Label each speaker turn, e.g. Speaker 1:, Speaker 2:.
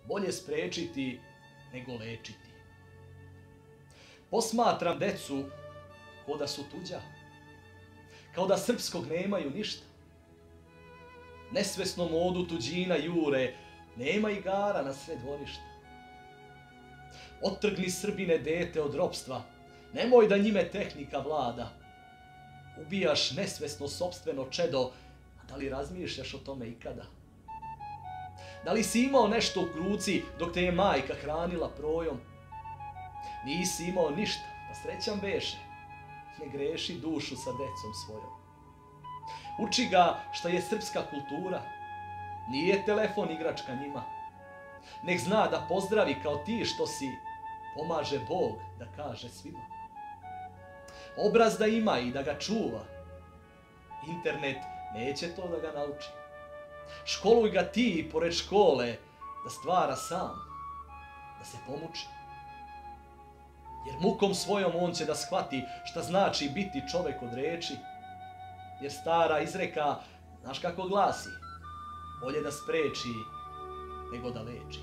Speaker 1: bolje sprečiti nego lečiti. Posmatram decu kao da su tuđa, kao da srpskog nemaju ništa. Nesvesnom odu tuđina jure, nema igara na sred dvorišta. Otrgni Srbine dete od ropstva, nemoj da njime tehnika vlada. Ubijaš nesvesno sopstveno čedo, a da li razmišljaš o tome ikada? Da li si imao nešto u ruci dok te je majka hranila projom? Nisi imao ništa, pa srećan beše, ne greši dušu sa decom svojom. Uči ga šta je srpska kultura, nije telefon igračka njima. Nek zna da pozdravi kao ti što si, pomaže Bog da kaže svima. Obraz da ima i da ga čuva, internet neće to da ga nauči. Školuj ga ti pored škole da stvara sam, da se pomuči. Jer mukom svojom on će da shvati šta znači biti čovek od reči. Jer stara izreka, znaš kako glasi, bolje da spreči nego da leči.